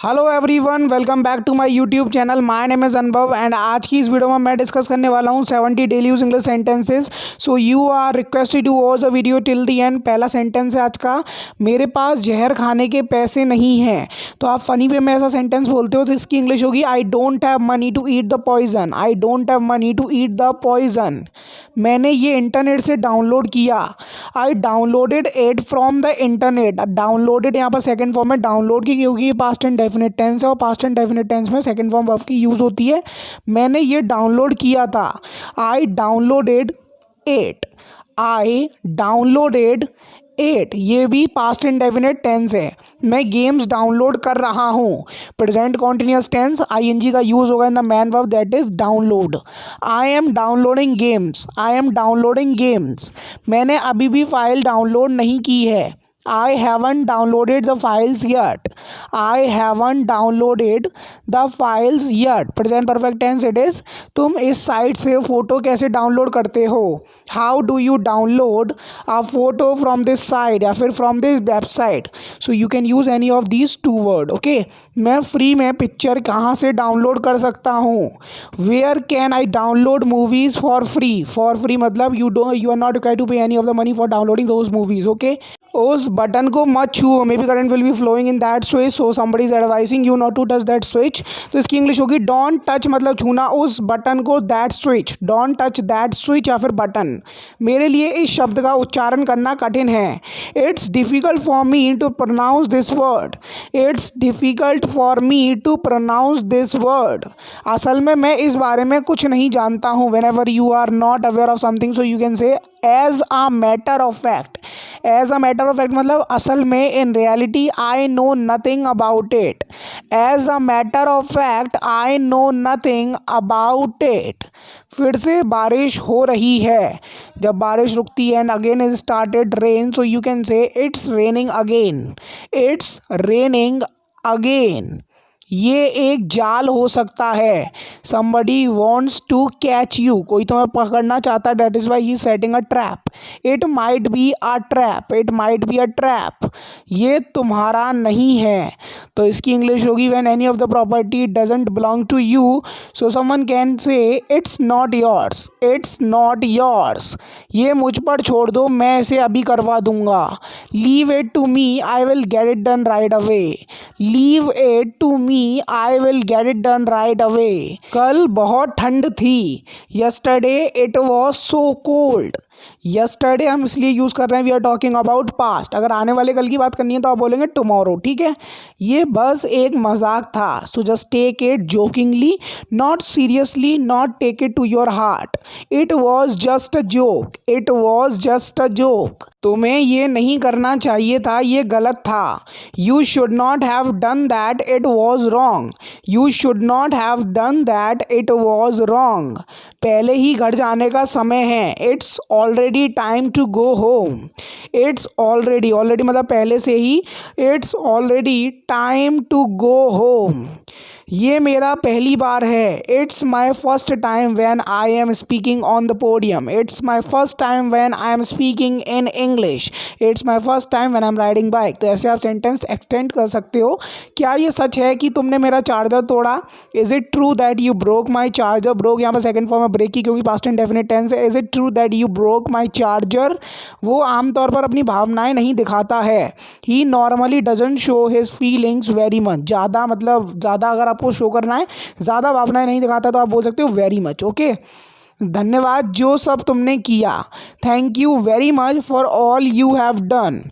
Hello everyone, welcome back to my YouTube channel. My name is Anubhav and आज की इस video में मैं डिस्कस करने वाला हूँ 70 daily use English sentences. So you are requested to watch the video till the end. पहला sentence है आज का, मेरे पास जहर खाने के पैसे नहीं हैं। तो आप फनी वे में ऐसा सेंटेंस बोलते हो तो इसकी इंग्लिश होगी I don't have money to eat the poison. I don't have money to eat the poison. मैंने ये इंटरनेट से डाउनलोड किया। I downloaded it from the internet. Downloaded यहाँ पर सेकेंड फॉर्म में डाउनलोड की, क्योंकि ये पास्ट एंड डेफिनेट टेंस है और पास्ट एंड डेफिनेट टेंस में सेकंड फॉर्म वर्ब की यूज होती है। मैंने ये डाउनलोड किया था। I downloaded it. I downloaded it, ये भी पास्ट इंडेफिनिट टेंस है। मैं गेम्स डाउनलोड कर रहा हूँ। प्रेजेंट कॉन्टिन्यूअस टेंस आईएनजी का यूज होगा in the man verb that is download. I am downloading games. I am downloading games. मैंने अभी भी फाइल डाउनलोड नहीं की है। I haven't downloaded the files yet. I haven't downloaded the files yet. Present perfect tense it is. तुम इस site से photo कैसे डाउनलोड करते हो? How do you download a photo from this site या फिर from this website? So you can use any of these two word. Okay? मैं free में पिक्चर कहाँ से डाउनलोड कर सकता हूँ? Where can I download movies for free? For free मतलब you are not required to pay any of the money for downloading those movies. Okay? उस button को मत छुओ, maybe current will be flowing in that switch, so somebody is advising you not to touch that switch. तो इसकी English होगी don't touch मतलब छूना उस बटन को, that switch. Don't touch that switch या फिर बटन। मेरे लिए इस शब्द का उच्चारण करना कठिन है। It's difficult for me to pronounce this word. It's difficult for me to pronounce this word. असल में मैं इस बारे में कुछ नहीं जानता हूँ। Whenever you are not aware of something so you can say as a matter of fact. As a matter of fact मतलब असल में, in reality I know nothing about it. As a matter of fact I know nothing about it. फिर से बारिश हो रही है। जब बारिश रुकती है and again is started rain so you can से it's raining again. It's raining again. ये एक जाल हो सकता है। somebody wants to catch you, कोई तुम्हें पकड़ना चाहता है, that is why he is setting a trap. it might be a trap. it might be a trap. ये तुम्हारा नहीं है। तो इसकी इंग्लिश होगी when any of the property doesn't belong to you so someone can say it's not yours. it's not yours. ये मुझ पर छोड़ दो, मैं इसे अभी करवा दूंगा। leave it to me, I will get it done right away. leave it to me, I will get it done right away. कल बहुत ठंड थी। Yesterday it was so cold. Yesterday हम इसलिए यूज़ कर रहे हैं, we are talking about past. अगर आने वाले कल की बात करनी है तो आप बोलेंगे टुमारो। ठीक है, ये बस एक मजाक था। So just take it jokingly, not seriously, not take it to your heart. It was just a joke. It was just a joke. तुम्हें ये नहीं करना चाहिए था, ये गलत था। You should not have done that, it was wrong. You should not have done that, it was wrong. पहले ही घर जाने का समय है। It's already time to go home. It's already, already मतलब पहले से ही। It's already time to go home. ये मेरा पहली बार है। It's my first time when I am speaking on the podium. It's my first time when I am speaking in English. It's my first time when I am riding bike. तो ऐसे आप sentence extend कर सकते हो। क्या ये सच है कि तुमने मेरा चार्जर तोड़ा? Is it true that you broke my charger? Broke यहाँ पर सेकंड फॉर्म में ब्रेक की, क्योंकि पास्ट इंडेफिनिट टेंस है। Is it true that you broke my charger? वो आमतौर पर अपनी भावनाएं नहीं दिखाता है। He normally doesn't show his feelings very much. ज़्यादा मतलब ज़्यादा अगर आपको शो करना है, ज़्यादा भावनाएं नहीं दिखाता तो आप बोल सकते हो वेरी मच। ओके, धन्यवाद जो सब तुमने किया। Thank you very much for all you have done.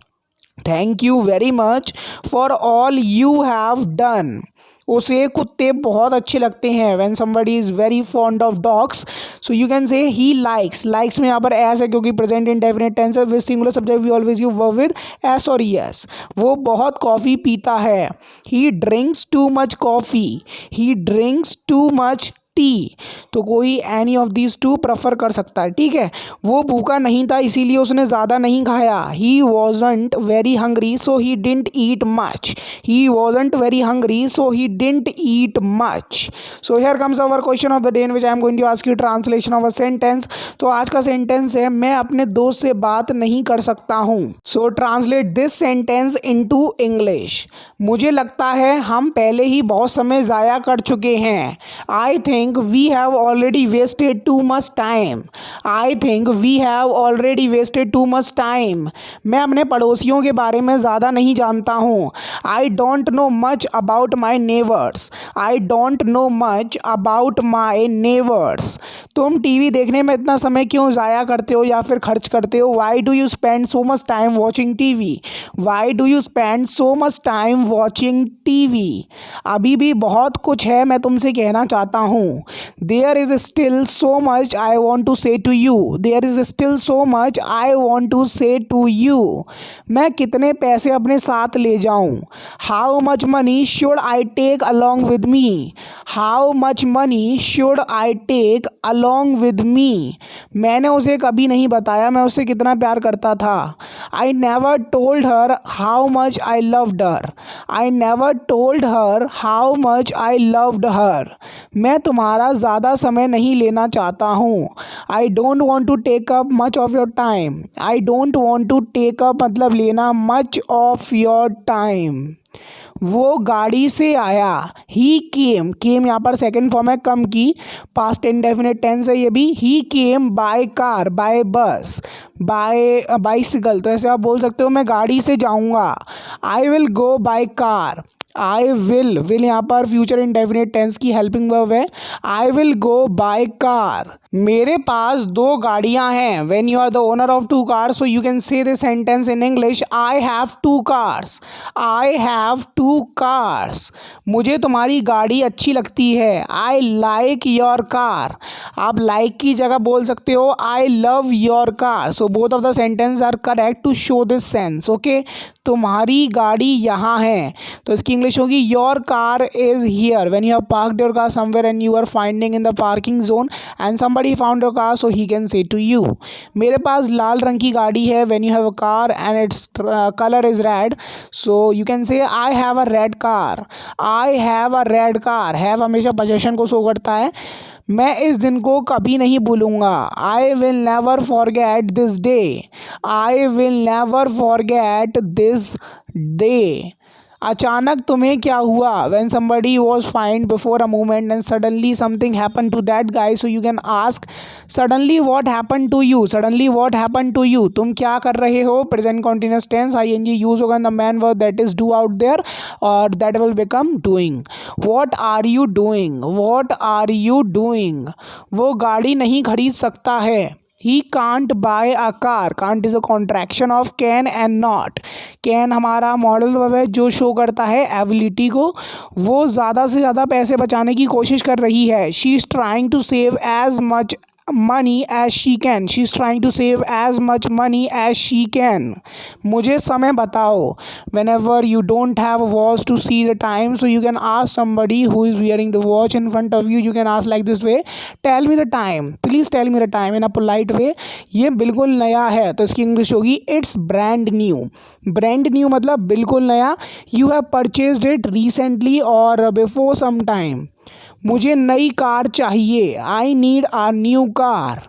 Thank you very much for all you have done. उसे कुत्ते बहुत अच्छे लगते हैं। When somebody is very fond of dogs, so you can say he likes. Likes में यहाँ पर as है क्योंकि present indefinite tense है। With singular subject we always use verb with s और es. वो बहुत कॉफ़ी पीता है। He drinks too much coffee. He drinks too much T, तो कोई any of these two prefer कर सकता है, ठीक है। वो भूखा नहीं था इसीलिए उसने ज़्यादा नहीं खाया। He wasn't very hungry so he didn't eat much. He wasn't very hungry so he didn't eat much. So here comes our question of the day in which I am going to ask you translation of a sentence. तो आज का sentence है, मैं अपने दोस्त से बात नहीं कर सकता हूँ। So translate this sentence into English. मुझे लगता है हम पहले ही बहुत समय ज़ाया कर चुके हैं। I think we have already wasted too much time. I think we have already wasted too much time. मैं अपने पड़ोसियों के बारे में ज़्यादा नहीं जानता हूँ। I don't no much about my neighbours. I don't no much about my neighbours. तुम टीवी देखने में इतना समय क्यों ज़ाया करते हो या फिर खर्च करते हो? Why do you spend so much time watching TV? Why do you spend so much time watching TV? अभी भी बहुत कुछ है मैं तुमसे कहना चाहता हूँ। There is still so much I want to say to you. There is still so much I want to say to you. मैं कितने पैसे अपने साथ ले जाऊँ? How much money should I take along with me? How much money should I take along with me? मैंने उसे कभी नहीं बताया मैं उससे कितना प्यार करता था। I never told her how much I loved her. I never told her how much I loved her. मैं तुम्हारा ज़्यादा समय नहीं लेना चाहता हूँ। I don't want to take up much of your time. I don't want to take up मतलब लेना, मच ऑफ योर टाइम। वो गाड़ी से आया। ही केम, केम यहाँ पर सेकेंड फॉर्म है कम की, पास्ट इंडेफिनिट टेंस है ये भी। ही केम बाय कार, बाय बस, बाय बाइसिकल, तो ऐसे आप बोल सकते हो मैं गाड़ी से जाऊँगा। I will go by car. I will यहाँ पर फ्यूचर इंडेफिनिट टेंस की हेल्पिंग वर्ब है। I will go by car. मेरे पास दो गाड़ियाँ हैं। When you are the owner of two cars so you can say this sentence in English, I have two cars. I have two cars. मुझे तुम्हारी गाड़ी अच्छी लगती है। I like your car. आप लाइक की जगह बोल सकते हो I love your car. So both of the sentence are correct to show this sense. Okay, तुम्हारी गाड़ी यहाँ है, तो इसकी इंग्लिश होगी your car is here. When you have parked your car somewhere and you are finding in the parking zone and somebody found your car so he can say to you, मेरे पास लाल रंग की गाड़ी है। when you have a car and its color is red so you can say I have a red car. I have a red car. have हमेशा possession को show करता है। मैं इस दिन को कभी नहीं भूलूंगा। आई will never forget this day. I will never forget this day. अचानक तुम्हें क्या हुआ? when somebody was fine before a moment and suddenly something happened to that guy so you can ask suddenly what happened to you? suddenly what happened to you? तुम क्या कर रहे हो? present continuous tense ing use होगा the man verb that is do out there और that will become doing. what are you doing? what are you doing? वो गाड़ी नहीं खरीद सकता है। He can't buy a car. Can't is a contraction of can and not. Can हमारा model verb है जो शो करता है एबिलिटी को। वो ज़्यादा से ज़्यादा पैसे बचाने की कोशिश कर रही है। She is trying to save as much money as she can. She is trying to save as much money as she can. मुझे समय बताओ। Whenever you don't have a watch to see the time so you can ask somebody who is wearing the watch in front of you, you can ask like this way, tell me the time, please tell me the time in a polite way. ये बिल्कुल नया है तो इसकी English होगी it's brand new. brand new मतलब बिल्कुल नया। You have purchased it recently or before some time. मुझे नई कार चाहिए। I need a new car.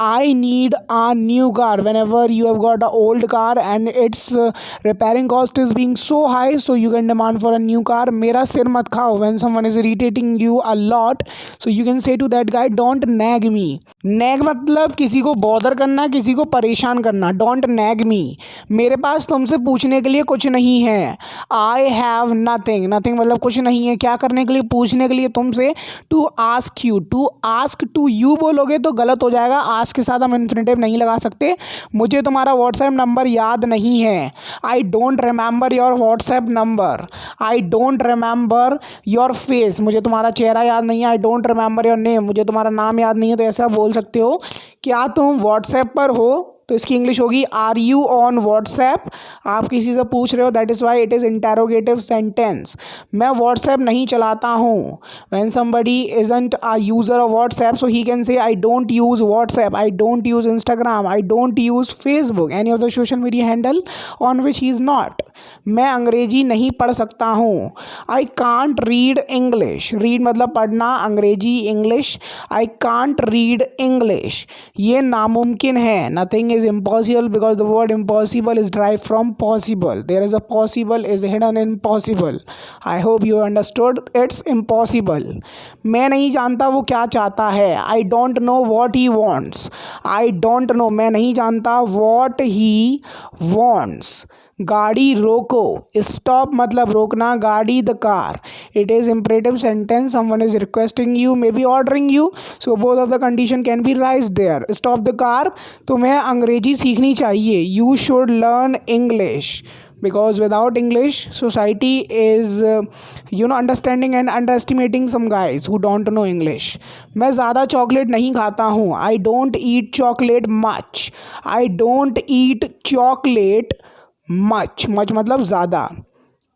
I need a new car. Whenever you have got a old car and its repairing cost is being so high so you can demand for a new car. मेरा सिर मत खाओ। When someone is irritating you a lot so you can say to that guy don't nag me. Nag मतलब किसी को bother करना, किसी को परेशान करना। डोंट नैग मी। मेरे पास तुमसे पूछने के लिए कुछ नहीं है। I have nothing. नथिंग मतलब कुछ नहीं है। क्या करने के लिए? पूछने के लिए तुमसे। To ask you. To ask to you बोलोगे तो गलत हो जाएगा। आस्क के साथ हम इन्फिनेटिव नहीं लगा सकते। मुझे तुम्हारा व्हाट्सएप नंबर याद नहीं है। I don't remember your WhatsApp number. I don't remember your face. मुझे तुम्हारा चेहरा याद नहीं है। I don't remember your name. मुझे तुम्हारा नाम याद नहीं है। तो ऐसा बोल सकते हो क्या तुम व्हाट्सएप पर हो? तो इसकी इंग्लिश होगी आर यू ऑन व्हाट्सएप। आप किसी से पूछ रहे हो, that is why it is interrogative sentence. मैं व्हाट्सएप नहीं चलाता हूँ। When somebody isn't a user of WhatsApp, so he can say I don't use WhatsApp, I don't use Instagram, I don't use Facebook, any of the social media handle on which he is not. मैं अंग्रेजी नहीं पढ़ सकता हूँ। I can't read English. Read मतलब पढ़ना, अंग्रेजी English. I can't read English. ये नामुमकिन है। Nothing is impossible because the word impossible is drive from possible. There is a possible is hidden in possible. I hope you understood, it's impossible. मैं नहीं जानता वो क्या चाहता है। I don't know what he wants. I don't know, मैं नहीं जानता, वॉट ही वॉन्ट्स। गाड़ी रोको। स्टॉप मतलब रोकना, गाड़ी the car. It is imperative sentence, someone is requesting you, maybe ordering you, so both of the condition can be rise there. Stop the car, तुम्हें अंग्रेजी सीखनी चाहिए। You should learn English because without English society is understanding and underestimating some guys who don't know English. मैं ज़्यादा chocolate नहीं खाता हूँ। I don't eat chocolate much. I don't eat chocolate much. much मतलब ज़्यादा।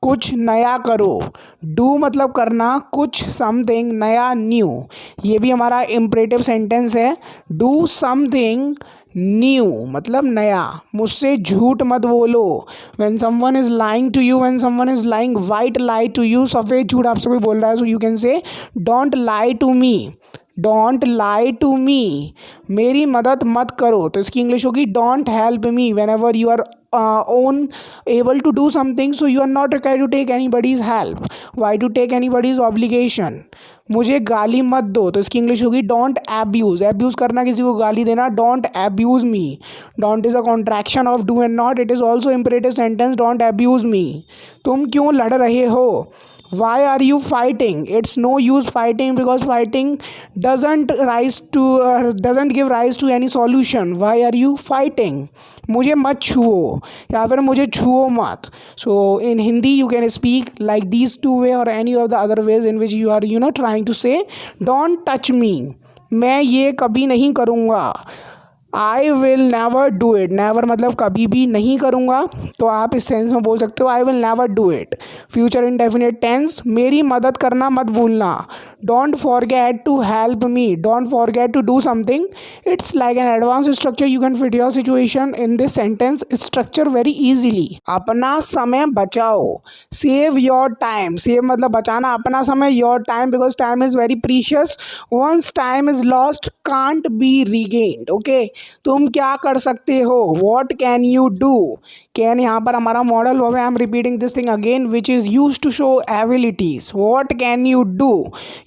कुछ नया करो। डू मतलब करना, कुछ समथिंग नया, न्यू। ये भी हमारा इम्परेटिव सेंटेंस है। डू समथिंग न्यू मतलब नया। मुझसे झूठ मत बोलो। When someone is lying to you, when someone is lying white lie to you, सफ़ेद झूठ आपसे कोई बोल रहा है, so you can say don't lie to me. Don't lie to me. मेरी मदद मत करो, तो इसकी इंग्लिश होगी don't help me. Whenever you are own able to do something, so you are not required to take anybody's help. Why to take anybody's obligation? मुझे गाली मत दो, तो इसकी इंग्लिश होगी डोंट एब्यूज़। एब्यूज़ करना, किसी को गाली देना, don't abuse me. Don't is a contraction of do and not. It is also imperative sentence, don't abuse me. तुम क्यों लड़ रहे हो? Why are you fighting? It's no use fighting because fighting doesn't give rise to any solution. Why are you fighting? मुझे मत छुओ या फिर मुझे छुओ मत. So in Hindi you can speak like these two way or any of the other ways in which you are trying to say don't touch me. मैं ये कभी नहीं करूँगा. आई will never do it. Never मतलब कभी भी नहीं करूँगा, तो आप इस सेंस में बोल सकते हो I will never do it. Future indefinite tense, मेरी मदद करना मत भूलना. Don't forget to help me. Don't forget to do something. It's like an advance structure. You can fit your situation in this sentence structure very easily. अपना समय बचाओ. Save your time. Save मतलब बचाना अपना समय. Your time because time is very precious. Once time is lost can't be regained. Okay, तुम क्या कर सकते हो. What can you do. Can यहाँ पर हमारा मॉडल वर्ब है. I am repeating this thing again which is use to show abilities. What can you do.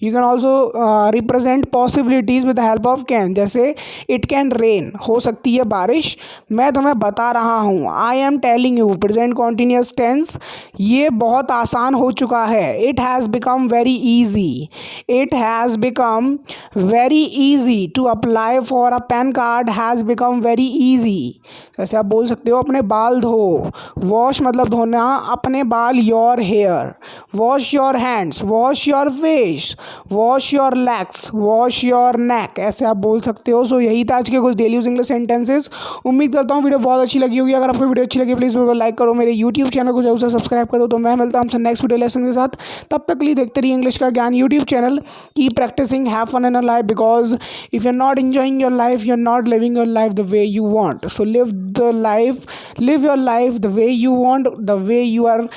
You can also represent possibilities with the help of can. जैसे it can rain, हो सकती है बारिश. मैं तुम्हें बता रहा हूँ. I am telling you. Present continuous tense. ये बहुत आसान हो चुका है. It has become very easy. It has become very easy to apply for a PAN card. Has become very easy. जैसे आप बोल सकते हो अपने बाल धो. वॉश मतलब धोना अपने बाल. Your hair. Wash your hands. Wash your face. Wash your legs. Wash your neck. ऐसे आप बोल सकते हो. सो यही था आज के कुछ डेली यूज इंग्लिश सेंटेंसेस. उम्मीद करता हूँ वीडियो बहुत अच्छी लगी होगी. अगर आपको वीडियो अच्छी लगी प्लीज़ वीडियो को लाइक करो. मेरे यूट्यूब चैनल को जरूर से सब्सक्राइब करो. तो मैं मिलता हूँ आपसे नेक्स्ट वीडियो लेसन के साथ. तब तक के लिए देखते रहिए इंग्लिश का ज्ञान YouTube channel. Keep practicing. Have fun in your life because if you are not enjoying your life you are not living your life the way you want. So live your life the way you want, the way you are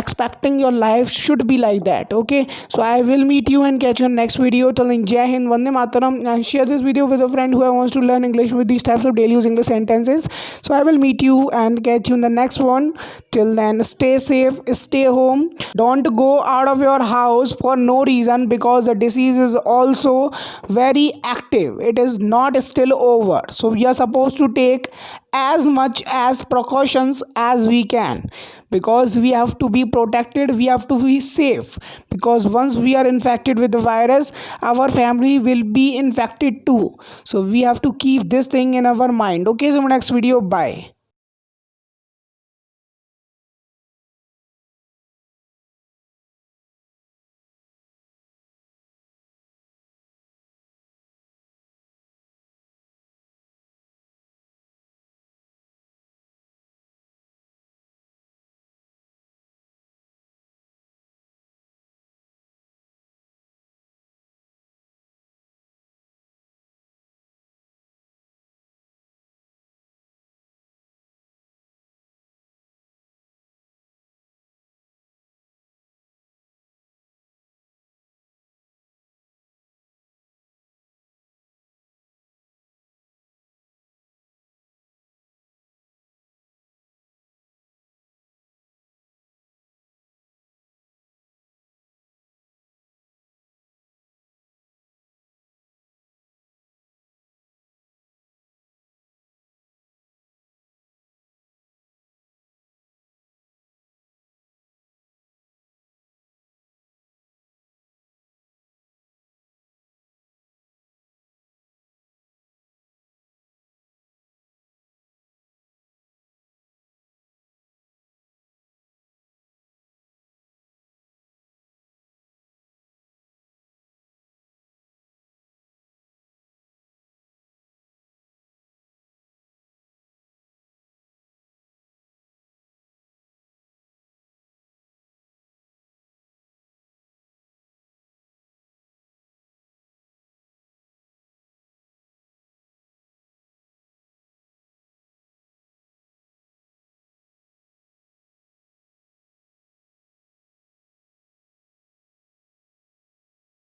expecting your life should be like that. Okay, so I will meet you and catch you in next video. Till then, Jai Hind, Vande Mataram, and share this video with a friend who wants to learn English with these types of daily use English sentences. So I will meet you and catch you in the next one. Till then, stay safe, stay home. Don't go out of your house for no reason because the disease is also very active. It is not still over. So we are supposed to take as much as precautions as we can because we have to be protected. We have to be safe because once we are infected with the virus, our family will be infected too. So we have to keep this thing in our mind. Okay, so next video. Bye.